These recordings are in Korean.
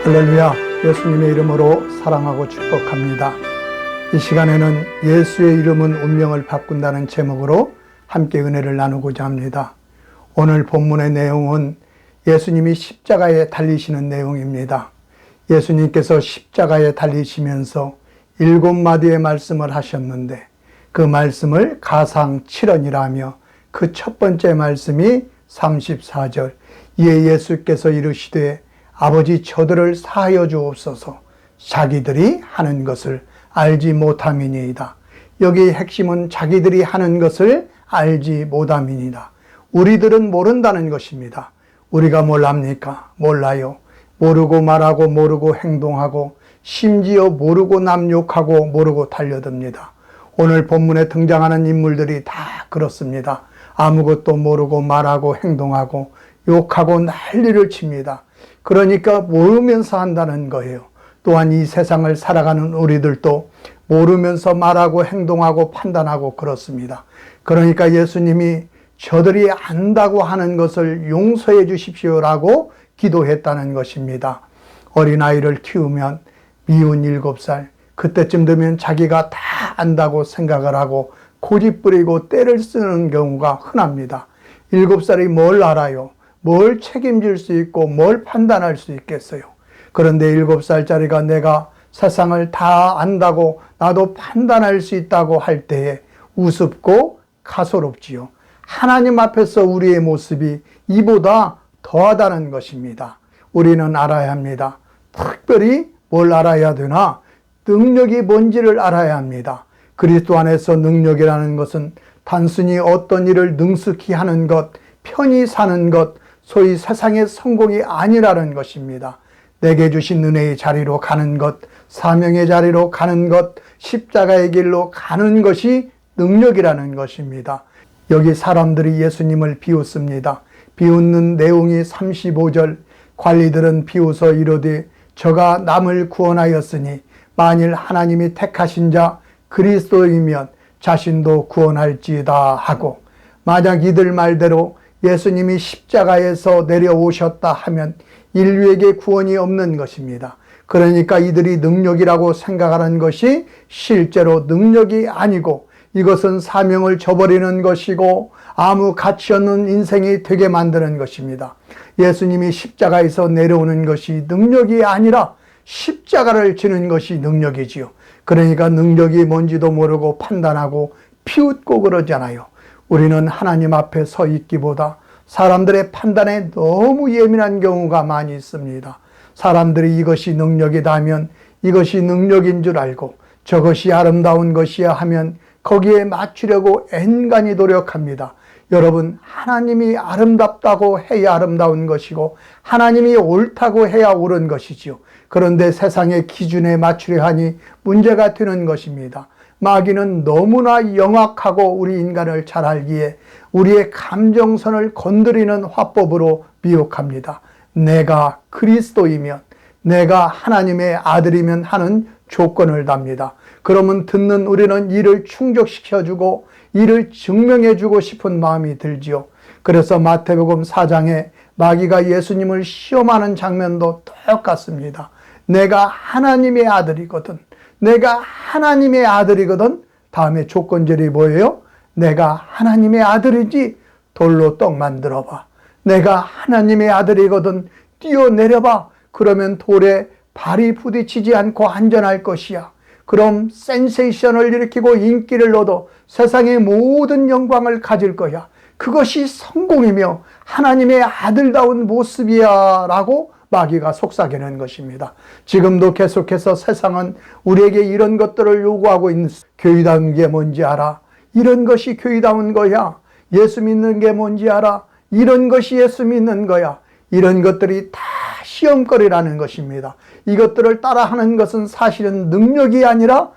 할렐루야, 예수님의 이름으로 사랑하고 축복합니다. 이 시간에는 예수의 이름은 운명을 바꾼다는 제목으로 함께 은혜를 나누고자 합니다. 오늘 본문의 내용은 예수님이 십자가에 달리시는 내용입니다. 예수님께서 십자가에 달리시면서 7마디의 말씀을 하셨는데 그 말씀을 가상 7언이라며 그 첫 번째 말씀이 34절, 이에 예수께서 이르시되 아버지 저들을 사하여 주옵소서, 자기들이 하는 것을 알지 못함이니이다. 여기의 핵심은 자기들이 하는 것을 알지 못함이니이다. 우리들은 모른다는 것입니다. 우리가 뭘 압니까? 몰라요. 모르고 말하고 모르고 행동하고 심지어 모르고 남 욕하고 모르고 달려듭니다. 오늘 본문에 등장하는 인물들이 다 그렇습니다. 아무것도 모르고 말하고 행동하고 욕하고 난리를 칩니다. 그러니까 모르면서 한다는 거예요. 또한 이 세상을 살아가는 우리들도 모르면서 말하고 행동하고 판단하고 그렇습니다. 그러니까 예수님이 저들이 안다고 하는 것을 용서해 주십시오라고 기도했다는 것입니다. 어린아이를 키우면 미운 7살, 그때쯤 되면 자기가 다 안다고 생각을 하고 고집부리고 떼를 쓰는 경우가 흔합니다. 7살이 뭘 알아요? 뭘 책임질 수 있고 뭘 판단할 수 있겠어요? 그런데 7살짜리가 내가 세상을 다 안다고 나도 판단할 수 있다고 할 때에 우습고 가소롭지요. 하나님 앞에서 우리의 모습이 이보다 더하다는 것입니다. 우리는 알아야 합니다. 특별히 뭘 알아야 되나? 능력이 뭔지를 알아야 합니다. 그리스도 안에서 능력이라는 것은 단순히 어떤 일을 능숙히 하는 것, 편히 사는 것, 소위 세상의 성공이 아니라는 것입니다. 내게 주신 은혜의 자리로 가는 것, 사명의 자리로 가는 것, 십자가의 길로 가는 것이 능력이라는 것입니다. 여기 사람들이 예수님을 비웃습니다. 비웃는 내용이 35절, 관리들은 비웃어 이르되 저가 남을 구원하였으니 만일 하나님이 택하신 자 그리스도이면 자신도 구원할지다 하고, 만약 이들 말대로 예수님이 십자가에서 내려오셨다 하면 인류에게 구원이 없는 것입니다. 그러니까 이들이 능력이라고 생각하는 것이 실제로 능력이 아니고 이것은 사명을 저버리는 것이고 아무 가치 없는 인생이 되게 만드는 것입니다. 예수님이 십자가에서 내려오는 것이 능력이 아니라 십자가를 지는 것이 능력이지요. 그러니까 능력이 뭔지도 모르고 판단하고 비웃고 그러잖아요. 우리는 하나님 앞에 서 있기보다 사람들의 판단에 너무 예민한 경우가 많이 있습니다. 사람들이 이것이 능력이다 하면 이것이 능력인 줄 알고 저것이 아름다운 것이야 하면 거기에 맞추려고 엔간히 노력합니다. 여러분, 하나님이 아름답다고 해야 아름다운 것이고 하나님이 옳다고 해야 옳은 것이지요. 그런데 세상의 기준에 맞추려 하니 문제가 되는 것입니다. 마귀는 너무나 영악하고 우리 인간을 잘 알기에 우리의 감정선을 건드리는 화법으로 미혹합니다. 내가 그리스도이면, 내가 하나님의 아들이면 하는 조건을 답니다. 그러면 듣는 우리는 이를 충족시켜주고 이를 증명해주고 싶은 마음이 들지요. 그래서 마태복음 4장에 마귀가 예수님을 시험하는 장면도 똑같습니다. 내가 하나님의 아들이거든. 내가 하나님의 아들이거든. 다음에 조건절이 뭐예요? 내가 하나님의 아들이지 돌로 떡 만들어봐. 내가 하나님의 아들이거든. 뛰어내려봐. 그러면 돌에 발이 부딪히지 않고 안전할 것이야. 그럼 센세이션을 일으키고 인기를 얻어 세상의 모든 영광을 가질 거야. 그것이 성공이며 하나님의 아들다운 모습이야 라고 마귀가 속삭이는 것입니다. 지금도 계속해서 세상은 우리에게 이런 것들을 요구하고 있는, 교회다운 게 뭔지 알아? 이런 것이 교회다운 거야. 예수 믿는 게 뭔지 알아? 이런 것이 예수 믿는 거야. 이런 것들이 다 시험거리라는 것입니다. 이것들을 따라하는 것은 사실은 능력이 아니라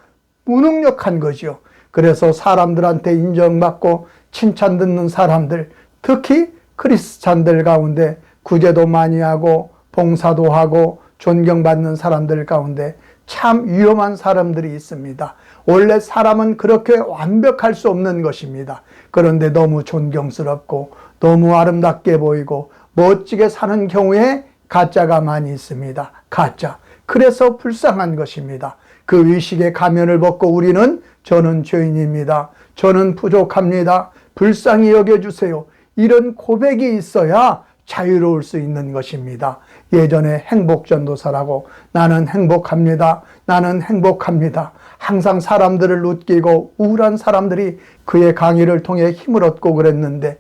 무능력한 거죠. 그래서 사람들한테 인정받고 칭찬 듣는 사람들, 특히 크리스찬들 가운데 구제도 많이 하고 봉사도 하고 존경받는 사람들 가운데 참 위험한 사람들이 있습니다. 원래 사람은 그렇게 완벽할 수 없는 것입니다. 그런데 너무 존경스럽고 너무 아름답게 보이고 멋지게 사는 경우에 가짜가 많이 있습니다. 가짜. 그래서 불쌍한 것입니다. 그 의식의 가면을 벗고 우리는 저는 죄인입니다. 저는 부족합니다. 불쌍히 여겨주세요. 이런 고백이 있어야 자유로울 수 있는 것입니다. 예전에 행복전도사라고 나는 행복합니다. 나는 행복합니다. 항상 사람들을 웃기고 우울한 사람들이 그의 강의를 통해 힘을 얻고 그랬는데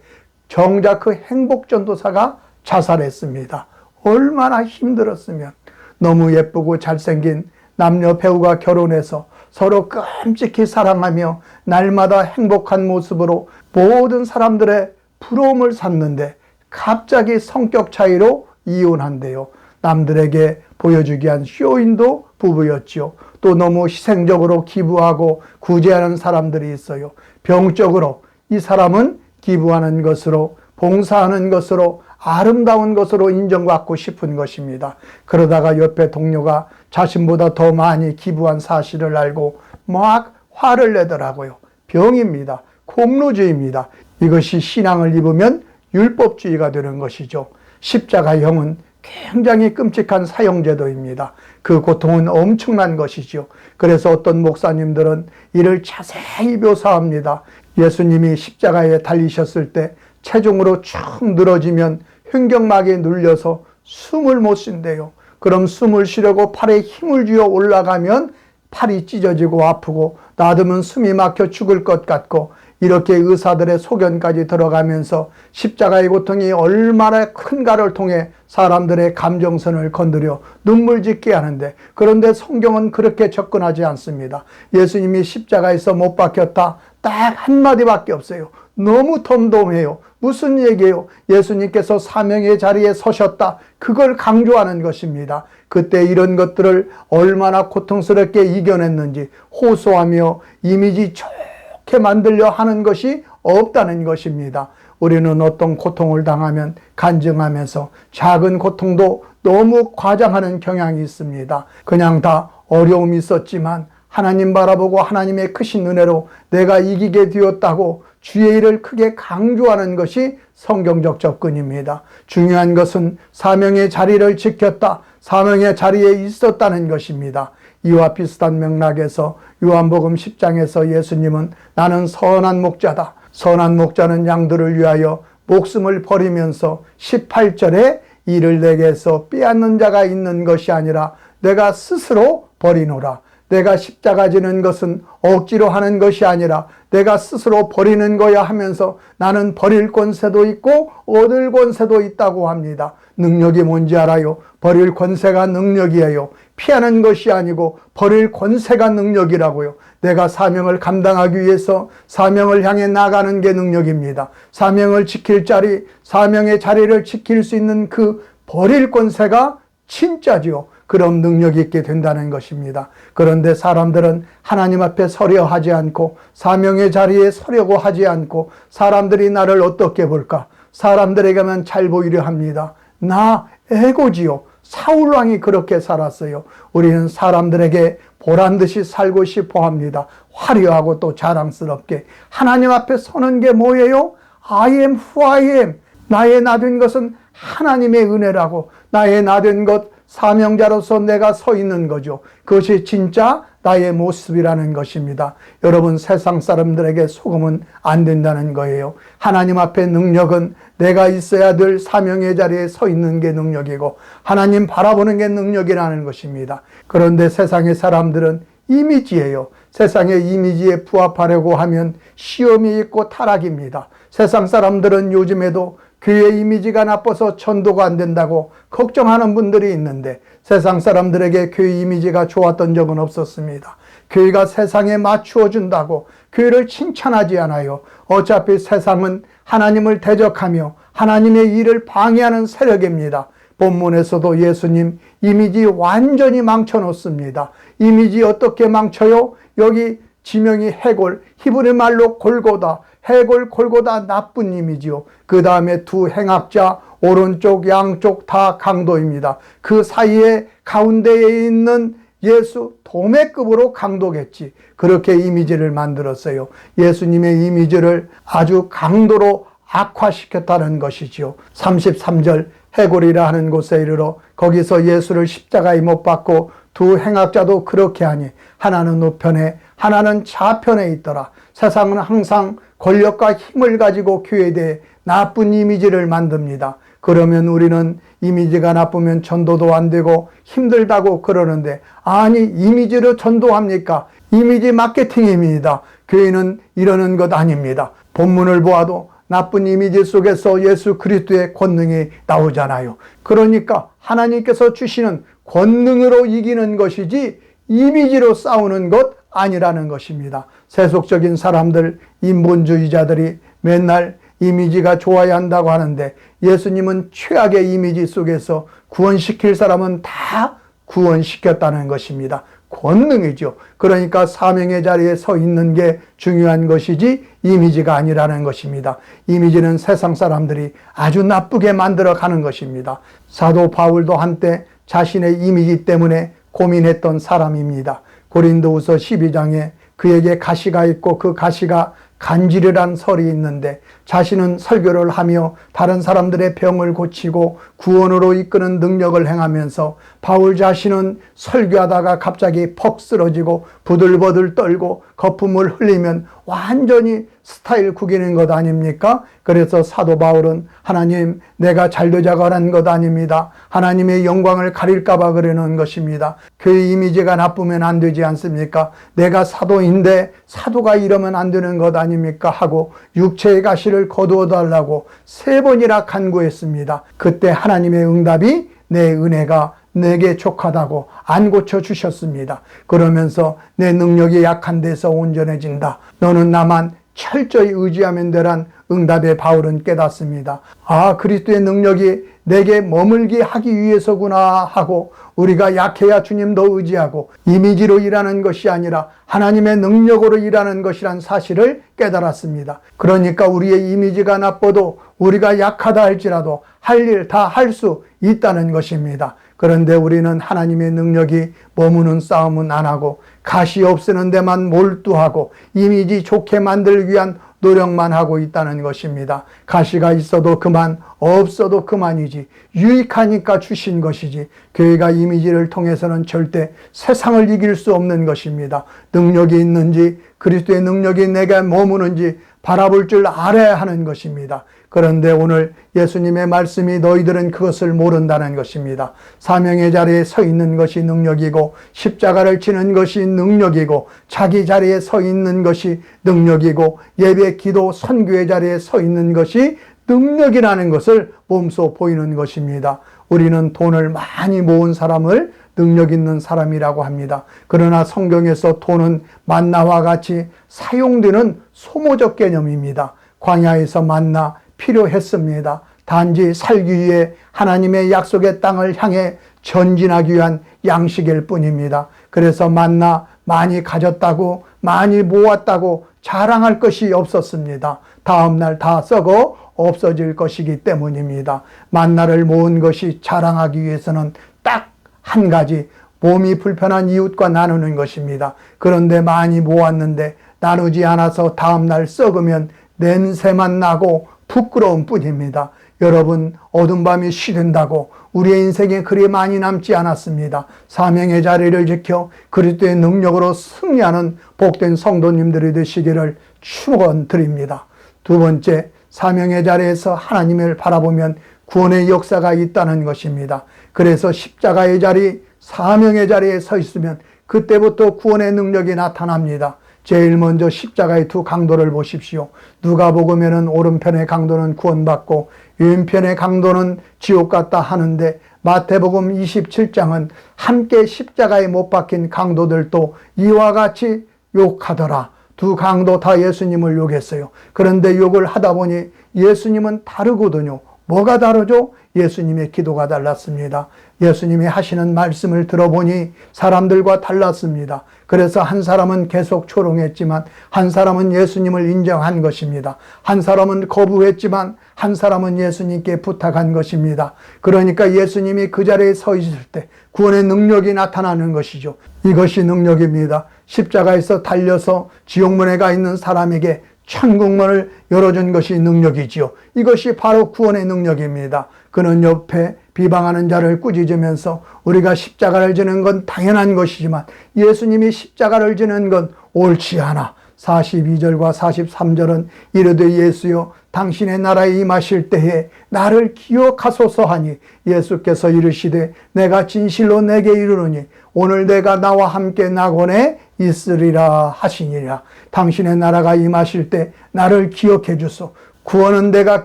정작 그 행복전도사가 자살했습니다. 얼마나 힘들었으면. 너무 예쁘고 잘생긴 남녀 배우가 결혼해서 서로 끔찍히 사랑하며 날마다 행복한 모습으로 모든 사람들의 부러움을 샀는데 갑자기 성격 차이로 이혼한대요. 남들에게 보여주기 위한 쇼인도 부부였지요. 또 너무 희생적으로 기부하고 구제하는 사람들이 있어요. 병적으로 이 사람은 기부하는 것으로, 봉사하는 것으로, 아름다운 것으로 인정받고 싶은 것입니다. 그러다가 옆에 동료가 자신보다 더 많이 기부한 사실을 알고 막 화를 내더라고요. 병입니다. 공로주의입니다. 이것이 신앙을 입으면 율법주의가 되는 것이죠. 십자가형은 굉장히 끔찍한 사형제도입니다. 그 고통은 엄청난 것이죠. 그래서 어떤 목사님들은 이를 자세히 묘사합니다. 예수님이 십자가에 달리셨을 때 체중으로 축 늘어지면 횡격막에 눌려서 숨을 못 쉰대요. 그럼 숨을 쉬려고 팔에 힘을 쥐어 올라가면 팔이 찢어지고 아프고 놔두면 숨이 막혀 죽을 것 같고 이렇게 의사들의 소견까지 들어가면서 십자가의 고통이 얼마나 큰가를 통해 사람들의 감정선을 건드려 눈물 짓게 하는데, 그런데 성경은 그렇게 접근하지 않습니다. 예수님이 십자가에서 못 박혔다 딱 한마디밖에 없어요. 너무 덤덤해요. 무슨 얘기예요? 예수님께서 사명의 자리에 서셨다. 그걸 강조하는 것입니다. 그때 이런 것들을 얼마나 고통스럽게 이겨냈는지 호소하며 이미지 좋게 만들려 하는 것이 없다는 것입니다. 우리는 어떤 고통을 당하면 간증하면서 작은 고통도 너무 과장하는 경향이 있습니다. 그냥 다 어려움이 있었지만 하나님 바라보고 하나님의 크신 은혜로 내가 이기게 되었다고 주의 일을 크게 강조하는 것이 성경적 접근입니다. 중요한 것은 사명의 자리를 지켰다, 사명의 자리에 있었다는 것입니다. 이와 비슷한 맥락에서 요한복음 10장에서 예수님은 나는 선한 목자다, 선한 목자는 양들을 위하여 목숨을 버리면서 18절에 이를 내게서 빼앗는 자가 있는 것이 아니라 내가 스스로 버리노라. 내가 십자가 지는 것은 억지로 하는 것이 아니라 내가 스스로 버리는 거야 하면서 나는 버릴 권세도 있고 얻을 권세도 있다고 합니다. 능력이 뭔지 알아요? 버릴 권세가 능력이에요. 피하는 것이 아니고 버릴 권세가 능력이라고요. 내가 사명을 감당하기 위해서 사명을 향해 나가는 게 능력입니다. 사명을 지킬 자리, 사명의 자리를 지킬 수 있는 그 버릴 권세가 진짜지요. 그런 능력이 있게 된다는 것입니다. 그런데 사람들은 하나님 앞에 서려 하지 않고 사명의 자리에 서려고 하지 않고 사람들이 나를 어떻게 볼까? 사람들에게만 잘 보이려 합니다. 나 에고지요. 사울왕이 그렇게 살았어요. 우리는 사람들에게 보란듯이 살고 싶어 합니다. 화려하고 또 자랑스럽게. 하나님 앞에 서는 게 뭐예요? I am who I am. 나의 나된 것은 하나님의 은혜라고. 나의 나된 것, 사명자로서 내가 서 있는 거죠. 그것이 진짜 나의 모습이라는 것입니다. 여러분, 세상 사람들에게 속으면 안 된다는 거예요. 하나님 앞에 능력은 내가 있어야 될 사명의 자리에 서 있는 게 능력이고 하나님 바라보는 게 능력이라는 것입니다. 그런데 세상의 사람들은 이미지예요. 세상의 이미지에 부합하려고 하면 시험이 있고 타락입니다. 세상 사람들은 요즘에도 교회 이미지가 나빠서 전도가 안 된다고 걱정하는 분들이 있는데 세상 사람들에게 교회 이미지가 좋았던 적은 없었습니다. 교회가 세상에 맞추어 준다고 교회를 칭찬하지 않아요. 어차피 세상은 하나님을 대적하며 하나님의 일을 방해하는 세력입니다. 본문에서도 예수님 이미지 완전히 망쳐놓습니다. 이미지 어떻게 망쳐요? 여기 지명이 해골, 히브리 말로 골고다, 해골, 골고다 나쁜 이미지요. 그 다음에 두 행악자, 오른쪽, 양쪽 다 강도입니다. 그 사이에 가운데에 있는 예수 도매급으로 강도겠지. 그렇게 이미지를 만들었어요. 예수님의 이미지를 아주 강도로 악화시켰다는 것이지요. 33절 해골이라 하는 곳에 이르러 거기서 예수를 십자가에 못 박고 두 행악자도 그렇게 하니 하나는 우편에 하나는 좌편에 있더라. 세상은 항상 권력과 힘을 가지고 교회에 대해 나쁜 이미지를 만듭니다. 그러면 우리는 이미지가 나쁘면 전도도 안 되고 힘들다고 그러는데, 아니, 이미지로 전도합니까? 이미지 마케팅입니다. 교회는 이러는 것 아닙니다. 본문을 보아도 나쁜 이미지 속에서 예수 그리스도의 권능이 나오잖아요. 그러니까 하나님께서 주시는 권능으로 이기는 것이지 이미지로 싸우는 것 아니라는 것입니다. 세속적인 사람들, 인본주의자들이 맨날 이미지가 좋아야 한다고 하는데, 예수님은 최악의 이미지 속에서 구원시킬 사람은 다 구원시켰다는 것입니다. 권능이죠. 그러니까 사명의 자리에 서 있는 게 중요한 것이지 이미지가 아니라는 것입니다. 이미지는 세상 사람들이 아주 나쁘게 만들어 가는 것입니다. 사도 바울도 한때 자신의 이미지 때문에 고민했던 사람입니다. 고린도후서 12장에 그에게 가시가 있고 그 가시가 간지르란 설이 있는데, 자신은 설교를 하며 다른 사람들의 병을 고치고 구원으로 이끄는 능력을 행하면서 바울 자신은 설교하다가 갑자기 퍽 쓰러지고 부들부들 떨고 거품을 흘리면 완전히 스타일 구기는 것 아닙니까? 그래서 사도 바울은 하나님, 내가 잘되자고 하는 것 아닙니다. 하나님의 영광을 가릴까 봐 그러는 것입니다. 교회 이미지가 나쁘면 안 되지 않습니까? 내가 사도인데 사도가 이러면 안 되는 것 아닙니까? 하고 육체의 가시를 거두어 달라고 3번이나 간구했습니다. 그때 하나님의 응답이 내 은혜가 내게 족하다고 안 고쳐주셨습니다. 그러면서 내 능력이 약한 데서 온전해진다. 너는 나만 철저히 의지하면 되란 응답에 바울은 깨닫습니다. 아, 그리스도의 능력이 내게 머물게 하기 위해서구나 하고, 우리가 약해야 주님도 의지하고 이미지로 일하는 것이 아니라 하나님의 능력으로 일하는 것이란 사실을 깨달았습니다. 그러니까 우리의 이미지가 나빠도 우리가 약하다 할지라도 할 일 다 할 수 있다는 것입니다. 그런데 우리는 하나님의 능력이 머무는 싸움은 안 하고 가시 없애는 데만 몰두하고 이미지 좋게 만들기 위한 노력만 하고 있다는 것입니다. 가시가 있어도 그만, 없어도 그만이지, 유익하니까 주신 것이지, 교회가 이미지를 통해서는 절대 세상을 이길 수 없는 것입니다. 능력이 있는지, 그리스도의 능력이 내게 머무는지 바라볼 줄 알아야 하는 것입니다. 그런데 오늘 예수님의 말씀이 너희들은 그것을 모른다는 것입니다. 사명의 자리에 서 있는 것이 능력이고, 십자가를 지는 것이 능력이고, 자기 자리에 서 있는 것이 능력이고, 예배, 기도, 선교의 자리에 서 있는 것이 능력이라는 것을 몸소 보이는 것입니다. 우리는 돈을 많이 모은 사람을 능력 있는 사람이라고 합니다. 그러나 성경에서 돈은 만나와 같이 사용되는 소모적 개념입니다. 광야에서 만나 필요했습니다. 단지 살기 위해 하나님의 약속의 땅을 향해 전진하기 위한 양식일 뿐입니다. 그래서 만나 많이 가졌다고, 많이 모았다고 자랑할 것이 없었습니다. 다음날 다 썩어 없어질 것이기 때문입니다. 만나를 모은 것이 자랑하기 위해서는 딱 한 가지, 몸이 불편한 이웃과 나누는 것입니다. 그런데 많이 모았는데 나누지 않아서 다음날 썩으면 냄새만 나고 부끄러운 뿐입니다. 여러분, 어두운 밤이 시든다고 우리의 인생에 그리 많이 남지 않았습니다. 사명의 자리를 지켜 그리스도의 능력으로 승리하는 복된 성도님들이 되시기를 축원드립니다. 두 번째, 사명의 자리에서 하나님을 바라보면 구원의 역사가 있다는 것입니다. 그래서 십자가의 자리, 사명의 자리에 서 있으면 그때부터 구원의 능력이 나타납니다. 제일 먼저 십자가의 두 강도를 보십시오. 누가복음에는 오른편의 강도는 구원받고 왼편의 강도는 지옥 갔다 하는데, 마태복음 27장은 함께 십자가에 못 박힌 강도들도 이와 같이 욕하더라. 두 강도 다 예수님을 욕했어요. 그런데 욕을 하다 보니 예수님은 다르거든요. 뭐가 다르죠? 예수님의 기도가 달랐습니다. 예수님이 하시는 말씀을 들어보니 사람들과 달랐습니다. 그래서 한 사람은 계속 조롱했지만 한 사람은 예수님을 인정한 것입니다. 한 사람은 거부했지만 한 사람은 예수님께 부탁한 것입니다. 그러니까 예수님이 그 자리에 서 있을 때 구원의 능력이 나타나는 것이죠. 이것이 능력입니다. 십자가에서 달려서 지옥문에 가 있는 사람에게 천국문을 열어준 것이 능력이지요. 이것이 바로 구원의 능력입니다. 그는 옆에 비방하는 자를 꾸짖으면서 우리가 십자가를 지는 건 당연한 것이지만 예수님이 십자가를 지는 건 옳지 않아. 42절과 43절은 이르되 예수여 당신의 나라에 임하실 때에 나를 기억하소서 하니 예수께서 이르시되 내가 진실로 내게 이르노니 오늘 내가 나와 함께 낙원에 있으리라 하시니라. 당신의 나라가 임하실 때 나를 기억해 주소. 구원은 내가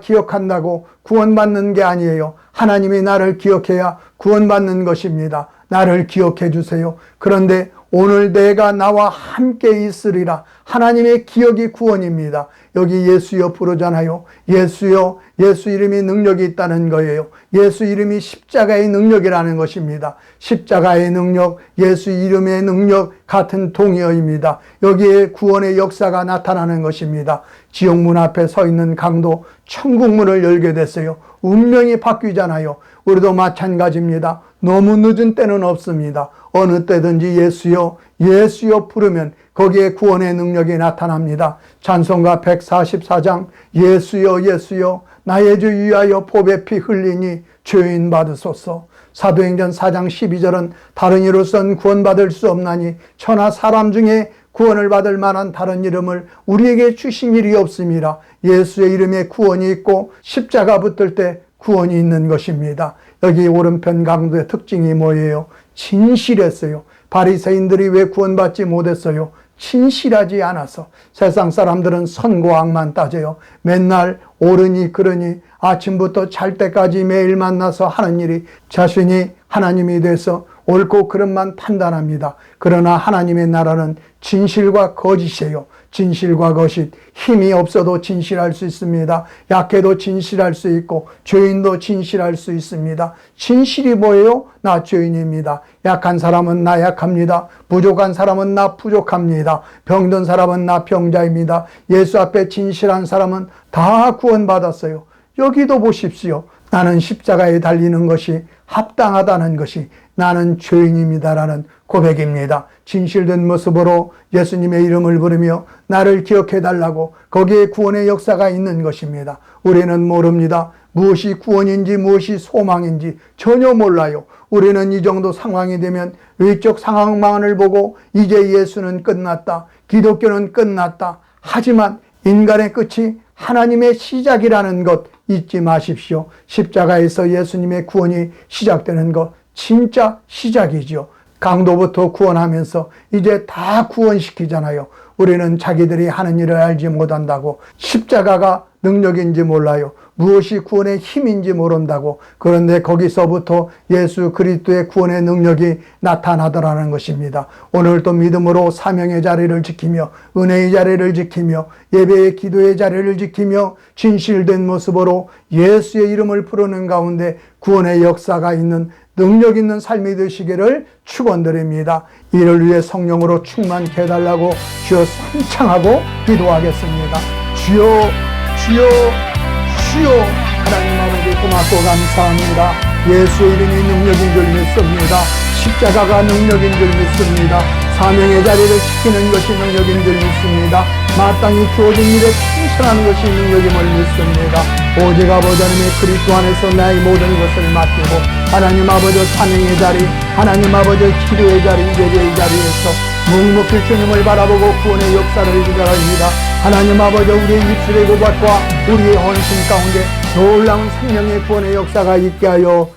기억한다고 구원받는 게 아니에요. 하나님이 나를 기억해야 구원받는 것입니다. 나를 기억해 주세요. 그런데 오늘 내가 나와 함께 있으리라. 하나님의 기억이 구원입니다. 여기 예수여 부르잖아요. 예수여, 예수 이름이 능력이 있다는 거예요. 예수 이름이 십자가의 능력이라는 것입니다. 십자가의 능력, 예수 이름의 능력 같은 동의어입니다. 여기에 구원의 역사가 나타나는 것입니다. 지옥문 앞에 서 있는 강도 천국문을 열게 됐어요. 운명이 바뀌잖아요. 우리도 마찬가지입니다. 너무 늦은 때는 없습니다. 어느 때든지 예수여, 예수여 부르면 거기에 구원의 능력이 나타납니다. 찬송가 144장 예수여 예수여 나의 주 위하여 보배 피 흘리니 죄인 받으소서. 사도행전 4장 12절은 다른 이로선 구원받을 수 없나니 천하 사람 중에 구원을 받을 만한 다른 이름을 우리에게 주신 일이 없습니다. 예수의 이름에 구원이 있고 십자가 붙들 때 구원이 있는 것입니다. 여기 오른편 강도의 특징이 뭐예요? 진실했어요. 바리새인들이 왜 구원받지 못했어요? 진실하지 않아서. 세상 사람들은 선과 악만 따져요. 맨날 옳으니 그러니 아침부터 잘 때까지 매일 만나서 하는 일이 자신이 하나님이 돼서 옳고 그름만 판단합니다. 그러나 하나님의 나라는 진실과 거짓이에요. 진실과 거짓, 힘이 없어도 진실할 수 있습니다. 약해도 진실할 수 있고 죄인도 진실할 수 있습니다. 진실이 뭐예요? 나 죄인입니다. 약한 사람은 나 약합니다. 부족한 사람은 나 부족합니다. 병든 사람은 나 병자입니다. 예수 앞에 진실한 사람은 다 구원받았어요. 여기도 보십시오. 나는 십자가에 달리는 것이 합당하다는 것이 나는 죄인입니다라는 고백입니다. 진실된 모습으로 예수님의 이름을 부르며 나를 기억해 달라고 거기에 구원의 역사가 있는 것입니다. 우리는 모릅니다. 무엇이 구원인지 무엇이 소망인지 전혀 몰라요. 우리는 이 정도 상황이 되면 외적 상황만을 보고 이제 예수는 끝났다. 기독교는 끝났다. 하지만 인간의 끝이 하나님의 시작이라는 것 잊지 마십시오. 십자가에서 예수님의 구원이 시작되는 것 진짜 시작이죠. 강도부터 구원하면서 이제 다 구원시키잖아요. 우리는 자기들이 하는 일을 알지 못한다고, 십자가가 능력인지 몰라요. 무엇이 구원의 힘인지 모른다고. 그런데 거기서부터 예수 그리스도의 구원의 능력이 나타나더라는 것입니다. 오늘도 믿음으로 사명의 자리를 지키며 은혜의 자리를 지키며 예배의 기도의 자리를 지키며 진실된 모습으로 예수의 이름을 부르는 가운데 구원의 역사가 있는 능력 있는 삶이 되시기를 축원드립니다. 이를 위해 성령으로 충만케 해달라고 주여 삼창하고 기도하겠습니다. 주여 주여 주여. 하나님 아버지 고맙고 감사합니다. 예수의 이름이 능력인 줄 믿습니다. 십자가가 능력인 줄 믿습니다. 사명의 자리를 지키는 것이 능력인 줄 믿습니다. 마땅히 주어진 일에 충실하는 것이 능력임을 믿습니다. 오직 아버지 하나님의 그리스도 안에서 나의 모든 것을 맡기고 하나님 아버지 사명의 자리, 하나님 아버지 기도의 자리, 예배의 자리에서 묵묵히 주님을 바라보고 구원의 역사를 기다립니다. 하나님 아버지 우리의 입술의 고백과 우리의 헌신 가운데 놀라운 생명의 구원의 역사가 있게 하여